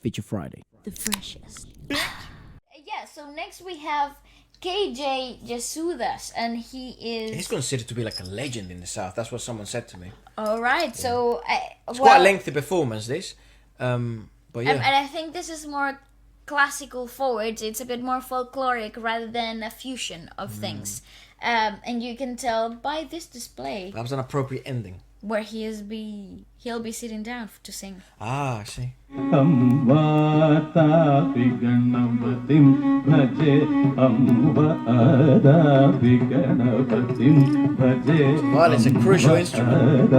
Feature Friday. The freshest. Yeah, so next we have KJ Yesudas, and He's considered to be like a legend in the South. That's what someone said to me. Alright, so... It's quite a lengthy performance, this. But yeah. And I think this is more classical forward. It's a bit more folkloric rather than a fusion of things. And you can tell by this display That was an appropriate ending. where he'll be sitting down to sing. Ah, I see. Violin is a crucial instrument.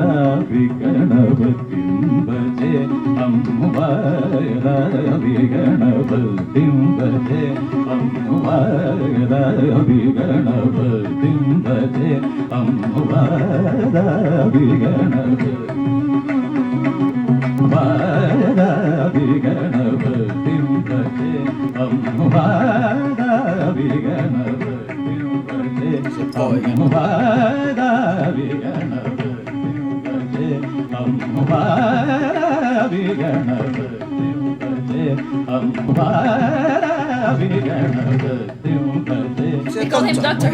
They call him Doctor.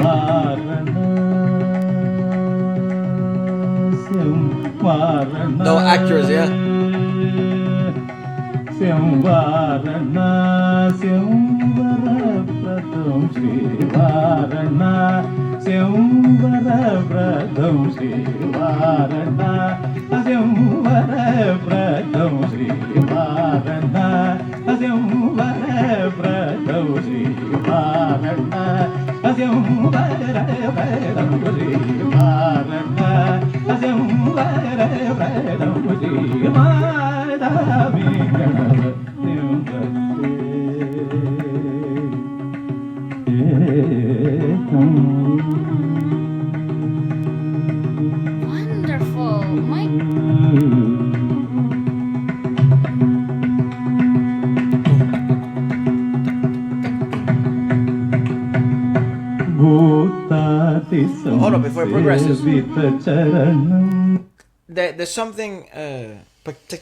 No accuracy, yeah? Wonderful. Hold on, before it progresses. There's something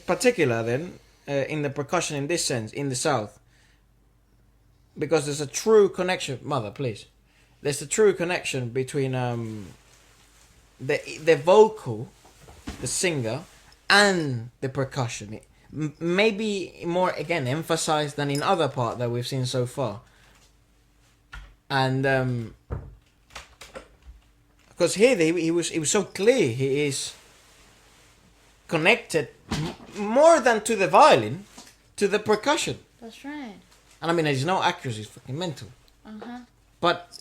particular then in the percussion in this sense in the South, because there's a true connection. Mother, please. There's a true connection between the vocal, the singer, and the percussion. Maybe more again emphasized than in other part that we've seen so far. And because here he was so clear. He is connected more than to the violin, to the percussion. That's right. And I mean, there's no accuracy. It's fucking mental. But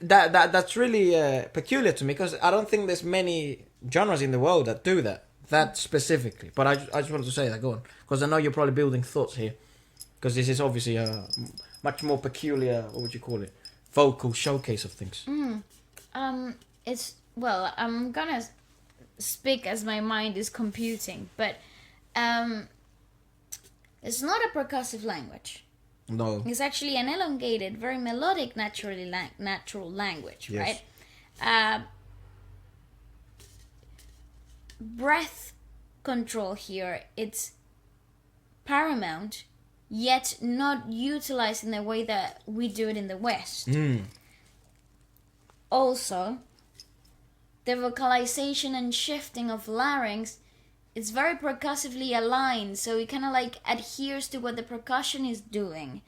that's really peculiar to me, because I don't think there's many genres in the world that do that specifically. But I just wanted to say that. Go on, because I know you're probably building thoughts here, because this is obviously a much more peculiar, what would you call it, vocal showcase of things. It's, well, I'm gonna speak as my mind is computing, but it's not a percussive language. No. It's actually an elongated, very melodic, natural language, Yes. right? Breath control here, it's paramount, yet not utilized in the way that we do it in the West. Also, the vocalization and shifting of larynx, it's very percussively aligned, so it kind of like adheres to what the percussion is doing,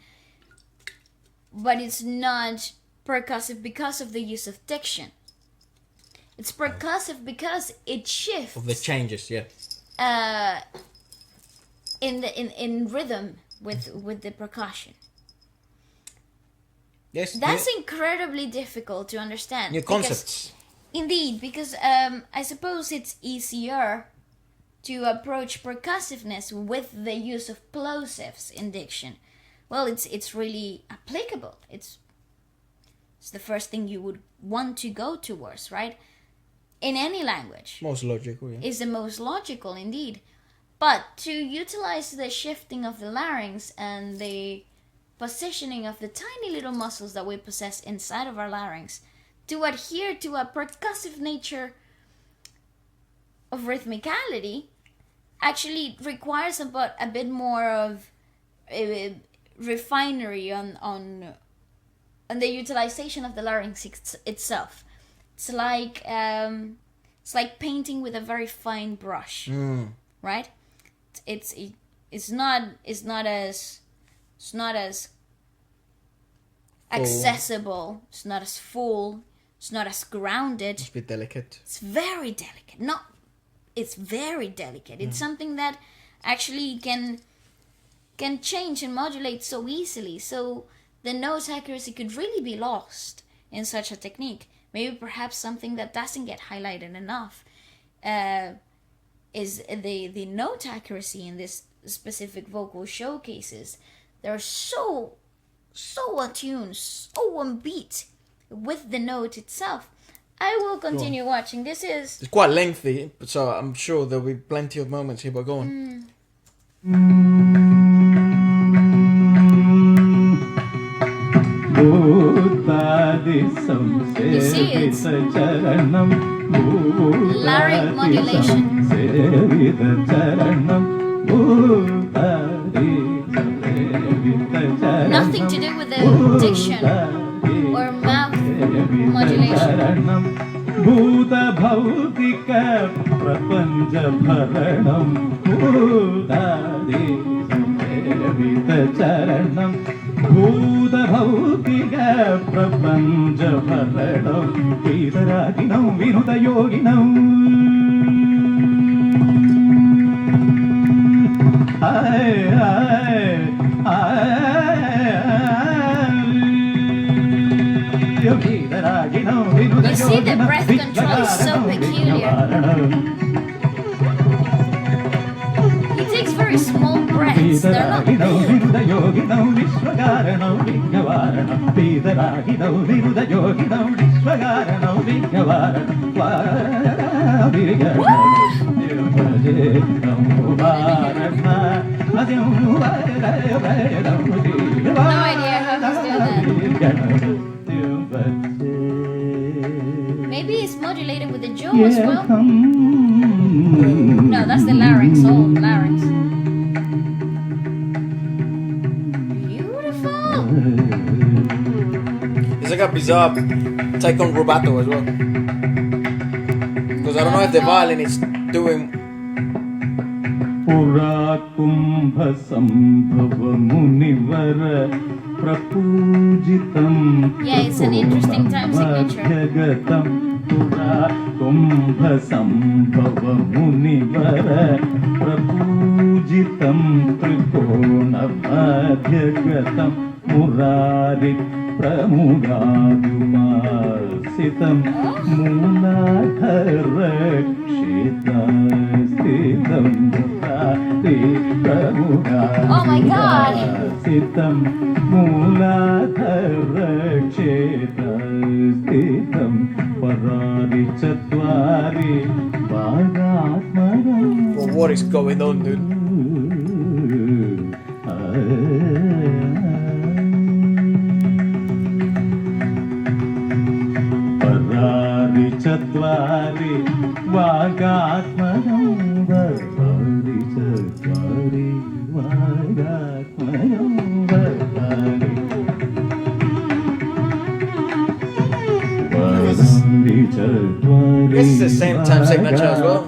but it's not percussive because of the use of diction. It's percussive because it shifts Of the changes, yeah. in rhythm with the percussion. Yes. That's incredibly difficult to understand. New concepts. Indeed, because I suppose it's easier to approach percussiveness with the use of plosives in diction. Well, it's really applicable. It's the first thing you would want to go towards, right? In any language. Most logical, yeah. Is the most logical indeed. But to utilize the shifting of the larynx and the positioning of the tiny little muscles that we possess inside of our larynx to adhere to a percussive nature of rhythmicality actually requires a bit more of refinery on the utilization of the larynx itself. It's like painting with a very fine brush, right? It's not as accessible. It's not as full. It's not as grounded. It's a bit delicate. It's very delicate. It's very delicate. It's something that actually can change and modulate so easily. So the note accuracy could really be lost in such a technique. Maybe perhaps something that doesn't get highlighted enough is the note accuracy in this specific vocal showcases. They're so attuned, so on beat with the note itself. I will continue watching. It's quite lengthy, so I'm sure there'll be plenty of moments here, but go on. You see, it's larynx modulation. Nothing to do with the diction or mouth modulation. You see, the breath control is so peculiar. He takes very small breaths. They're not big. No idea how he's doing that. Maybe it's modulated with the jaw as well. No, that's the larynx, all larynx. Beautiful. It's like a bizarre take on rubato as well. Because I don't know if the violin is doing. Yeah, it's an interesting time signature. Oh my God! Well, what is going on, dude? This is the same time signature as well.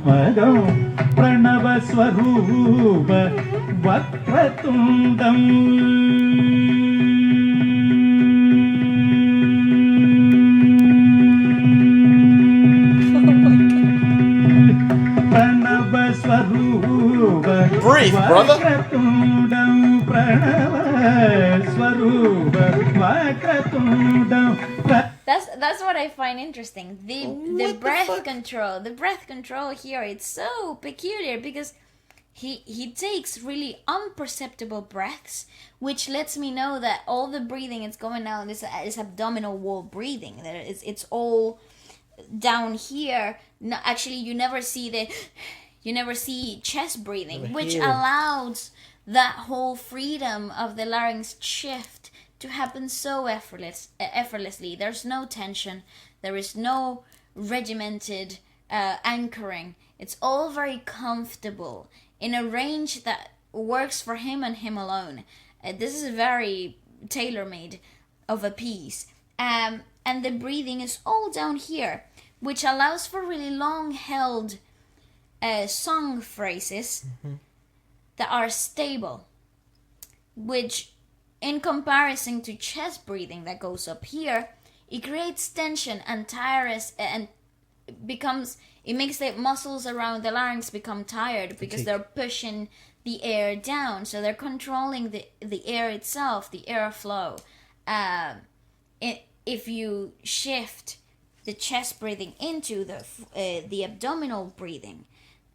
Breathe, brother. That's what I find interesting. The breath control. The breath control here, it's so peculiar because he takes really imperceptible breaths, which lets me know that all the breathing is going down this abdominal wall breathing. It's all down here. No, actually, you never see chest breathing, which allows that whole freedom of the larynx shift to happen so effortlessly. There's no tension. There is no regimented anchoring. It's all very comfortable in a range that works for him and him alone. This is very tailor-made of a piece. And the breathing is all down here, which allows for really long-held song phrases that are stable, which in comparison to chest breathing that goes up here, it creates tension and tiredness, and it makes the muscles around the larynx become tired because they're pushing the air down, so they're controlling the air itself, the airflow. If you shift the chest breathing into the abdominal breathing,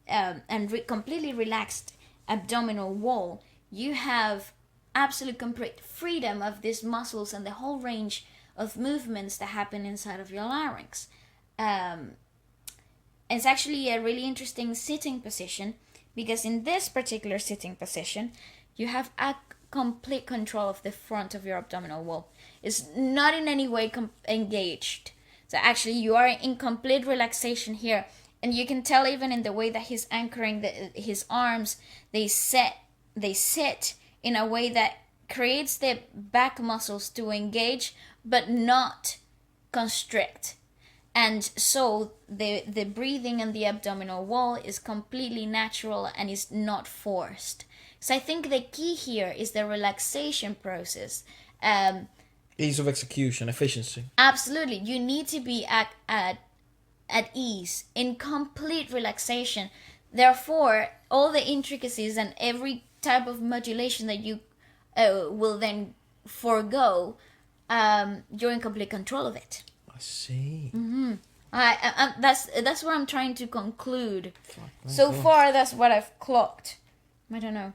and completely relaxed abdominal wall, you have absolute complete freedom of these muscles and the whole range of movements that happen inside of your larynx. It's actually a really interesting sitting position, because in this particular sitting position, you have a complete control of the front of your abdominal wall. It's not in any way engaged. So actually you are in complete relaxation here. And you can tell even in the way that he's anchoring his arms, they sit in a way that creates the back muscles to engage, but not constrict. And so the breathing and the abdominal wall is completely natural and is not forced. So I think the key here is the relaxation process. Ease of execution, efficiency. Absolutely. You need to be at ease, in complete relaxation. Therefore, all the intricacies and every type of modulation that you will then forego, you're in complete control of it. I see. That's what I'm trying to conclude. So far, that's what I've clocked. I don't know.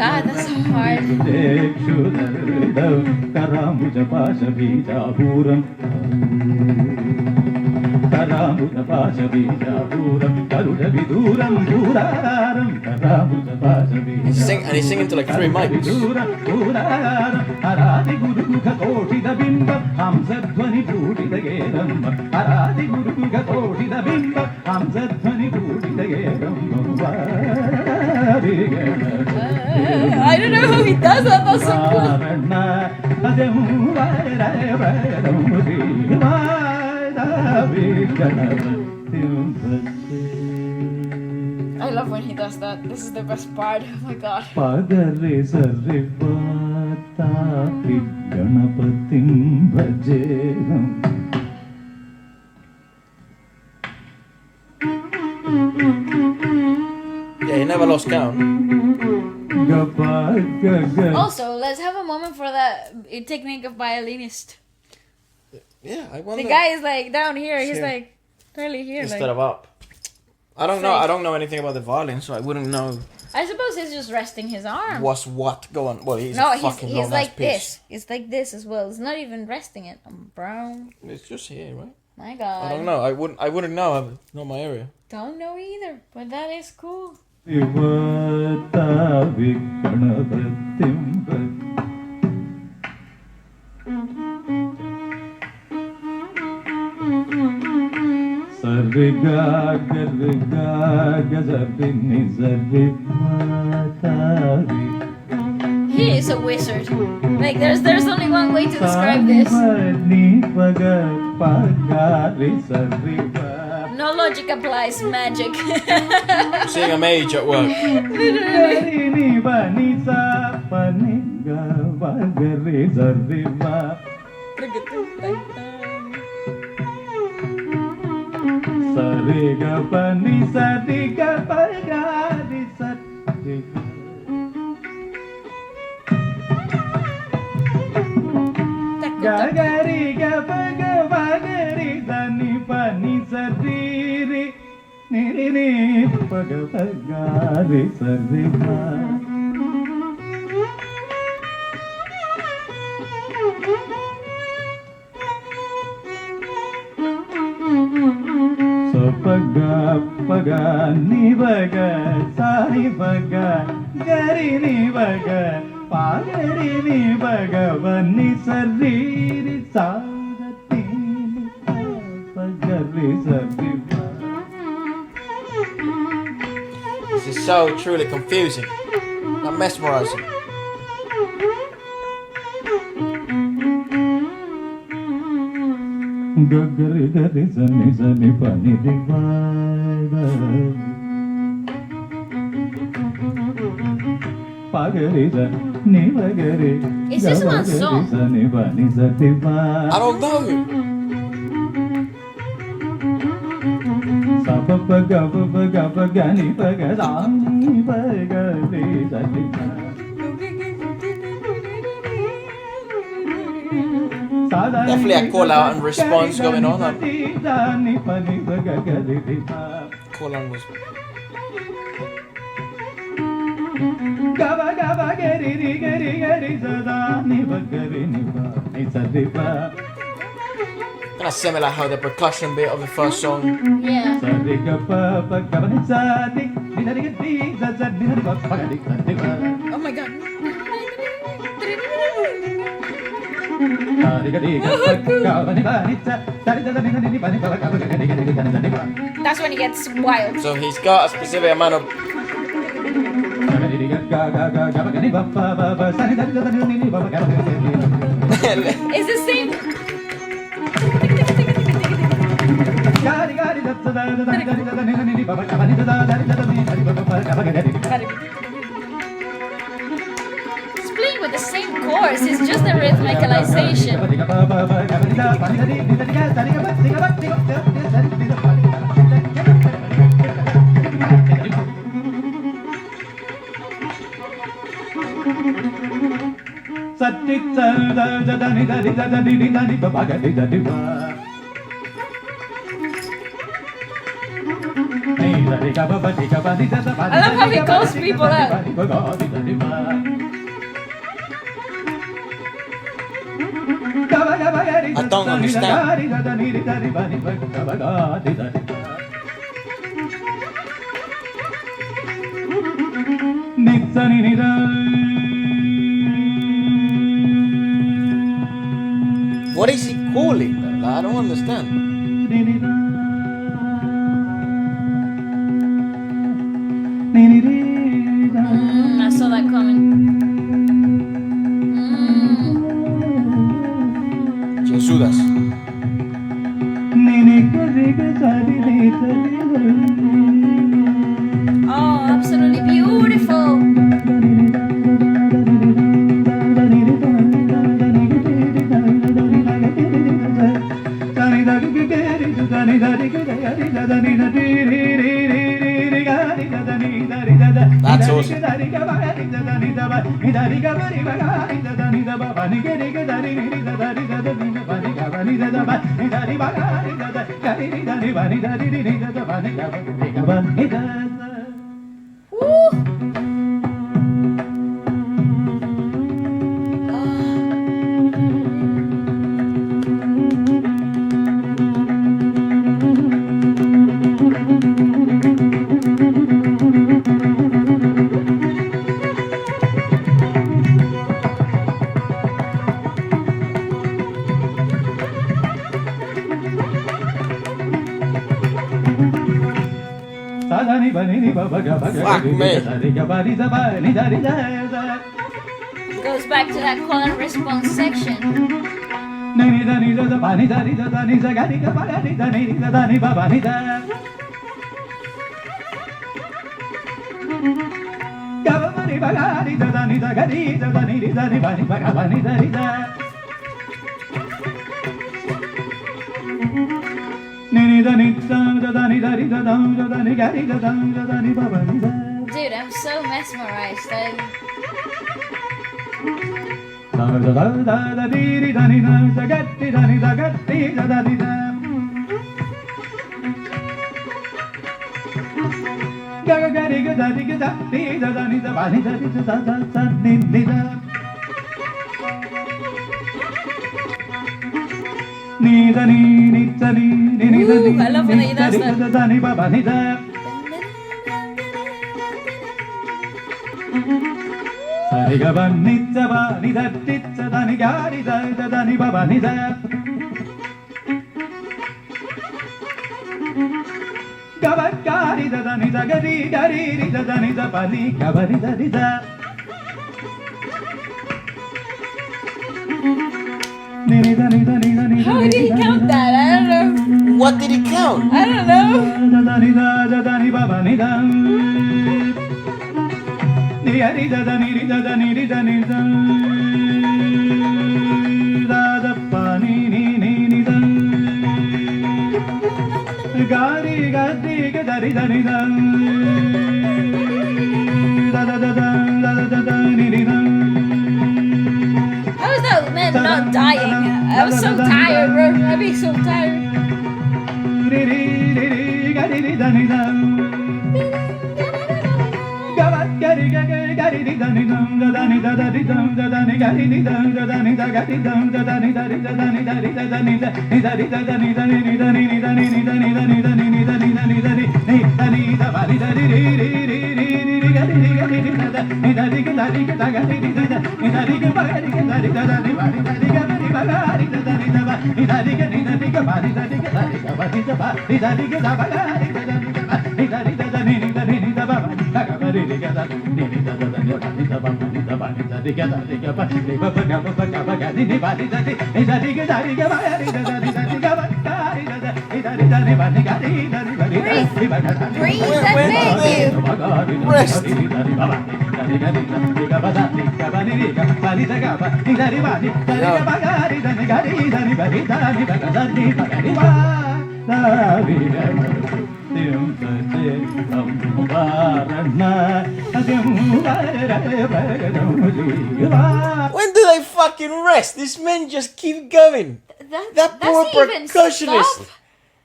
God, that's so hard. He's singing to like 3 mics. I don't know how he does that. That's so I love when he does that. This is the best part. Oh my god. Yeah, he never lost count. Also, let's have a moment for the technique of violinist. Yeah, I wonder. The guy is like down here. He's like really here. Instead of up. I don't know. I don't know anything about the violin, so I wouldn't know. I suppose he's just resting his arm. What's what going? Well, he's he's like this. It's like this as well. It's not even resting it. Brown. It's just here, right? My God. I don't know. I wouldn't know. Not my area. Don't know either, but that is cool. He is a wizard. Like there's only one way to describe this. No logic applies, magic. Seeing a mage at work. Look at this. paga paga ni baga sai baga gari ni baga pagari ni baga vani sarri sadati pagari sarri. This is so truly confusing, not mesmerizing. Gagari gari sani sani pani di pagari sani bagari. Is this one song? I don't know. Definitely a call out and response going on. Call on was. Kind of similar how the percussion bit of the first song. Yeah. Oh my god. That's when it gets wild. So he's got a specific amount of. It's the same. It's playing with the same chords, it's just the rhythmicalization. I love how he calls people out. I don't understand. What is he calling? I don't understand. I saw that coming. Yesudas. Oh, absolutely beautiful. That's awesome. Fuck me. Goes back to that call and response section. Dude, I'm so mesmerized. ni da ni da ni da ni. I love when he does that. Da ni ba ba ni da. Sa ni ga ba ni da ni ga ni da ni ba ba ni da. Ga ba ga ni da ni da ga ri da ni da ba ni ga ba ni da. How did he count that? I don't know. What did he count? I don't know. I was not dying. I was so tired, bro. I'd be so tired. Breathe, I beg you. Rest. When do they fucking rest? These men just keep going. That poor percussionist.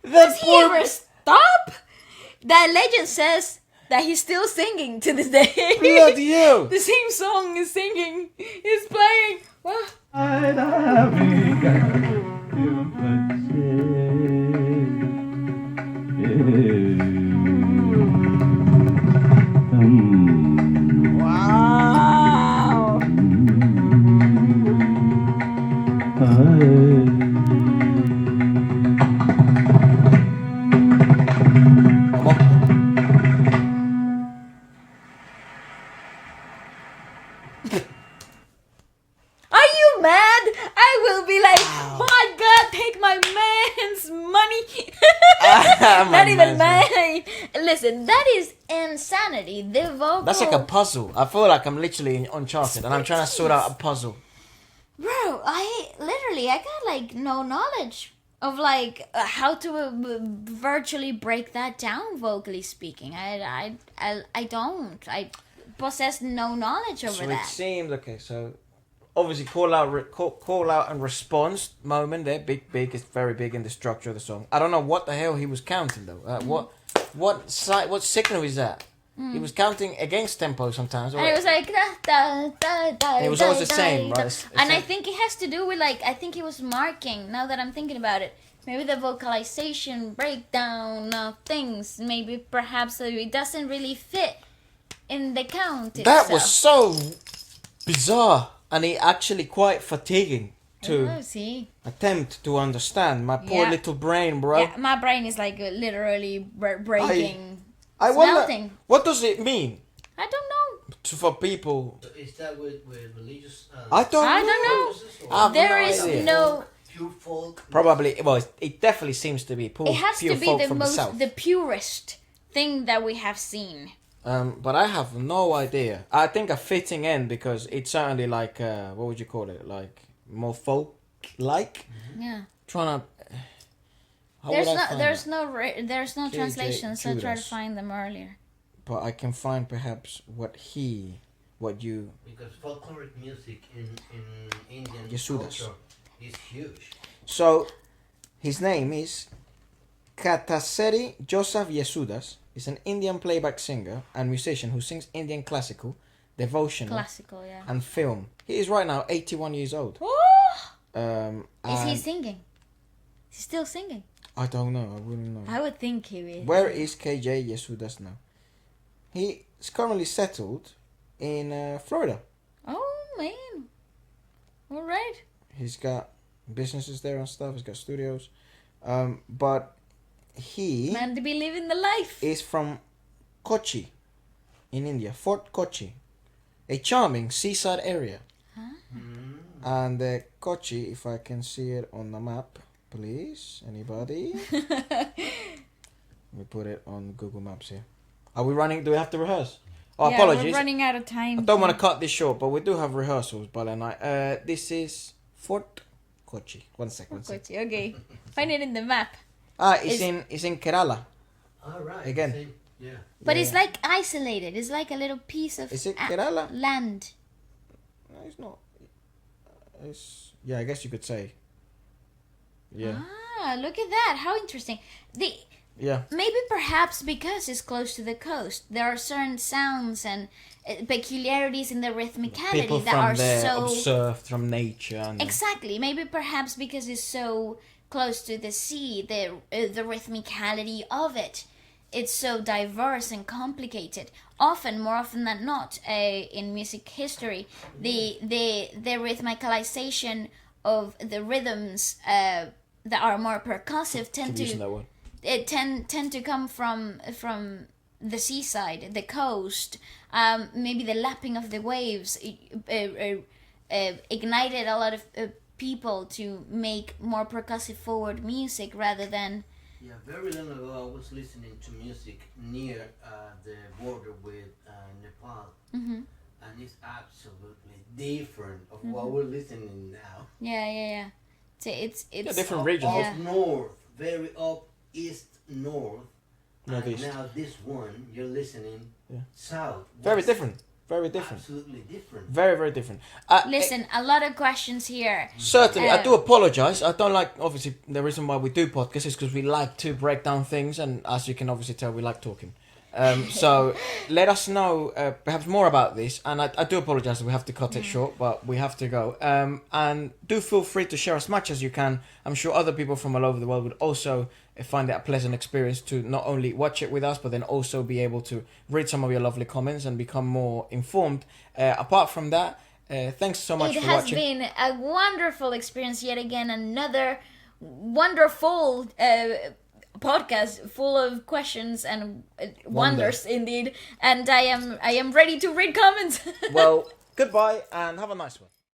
Does he ever stop? That legend says that he's still singing to this day. Bloody hell. The same song is singing. He's playing. What? Wow. Are you mad? I will be like, my God, take my man's money. Not even mine. Listen, that is insanity. The vocal. That's like a puzzle. I feel like I'm literally in Uncharted and I'm trying to sort out a puzzle. Bro, I got like no knowledge of like how to virtually break that down vocally speaking. I don't. I possess no knowledge over So that. it seems okay. So obviously call out and response moment there. Big. It's very big in the structure of the song. I don't know what the hell he was counting though. What signal is that? He was counting against tempo sometimes. And it was like it was always the same, right? And I think it has to do with like I think he was marking. Now that I'm thinking about it, maybe the vocalization breakdown of things. Maybe perhaps it doesn't really fit in the count. That was so bizarre, and it actually quite fatiguing to attempt to understand. My poor little brain, bro. Yeah, my brain is like literally breaking. I wonder, what does it mean? I don't know. For people. So is that with religious? I don't know. There is no pure folk. Probably. Well, it definitely seems to be pure. It has pure to be folk the from the purest thing that we have seen. But I have no idea. I think a fitting end because it's certainly like what would you call it? Like more folk like. Yeah. Trying to. There's no KJ translations. So I tried to Yesudas. find them earlier. But I can find perhaps what you. Because folkloric music in Indian Yesudas. culture is huge. So, his name is KJ Yesudas. He's an Indian playback singer and musician who sings Indian classical, devotional, and film. He is right now 81 years old. Is he singing? He's still singing. I don't know. I wouldn't know. I would think he is. Where is KJ Yesudas now? He is currently settled in Florida. Oh man. All right. He's got businesses there and stuff. He's got studios. But he Man to be living the life. is from Kochi in India. Fort Kochi. A charming seaside area. And Kochi, if I can see it on the map, please. Anybody? We put it on Google Maps here. Are we running? Do we have to rehearse? Oh, Yeah, apologies. we're running out of time. I don't want to cut this short, but we do have rehearsals, Bala and I. This is Fort Kochi. One second. Kochi, okay. Find it in the map. It's in Kerala. All right. Again. Same. Yeah. But Yeah. it's like isolated. It's like a little piece of Is it Kerala? land. No, it's not. I guess you could say. Yeah. Ah, look at that. How interesting. Yeah. Maybe perhaps because it's close to the coast, there are certain sounds and peculiarities in the rhythmicality People that from are there so observed from nature. And exactly. Maybe perhaps because it's so close to the sea, the rhythmicality of it, it's so diverse and complicated. More often than not, in music history, the rhythmicalization of the rhythms that are more percussive tend using that word. tend to come from the seaside, the coast. Maybe the lapping of the waves ignited a lot of people to make more percussive forward music rather than. Yeah, very long ago I was listening to music near the border with Nepal, and it's absolutely different of what we're listening now. Yeah. It's different regions. Yeah. Up north, very up east north, Northeast. and now this one you're listening south. Very west. different. Very different. Absolutely different. Very, very different. Listen, a lot of questions here. Certainly, I do apologize. I don't like, obviously, the reason why we do podcasts is because we like to break down things, and as you can obviously tell, we like talking. So let us know perhaps more about this, and I do apologize that we have to cut it short, but we have to go. And do feel free to share as much as you can. I'm sure other people from all over the world would also find it a pleasant experience to not only watch it with us, but then also be able to read some of your lovely comments and become more informed. Apart from that, thanks so much It for has watching. been a wonderful experience yet again. Another wonderful podcast full of questions and wonders indeed. And I am ready to read comments. Well, goodbye and have a nice one.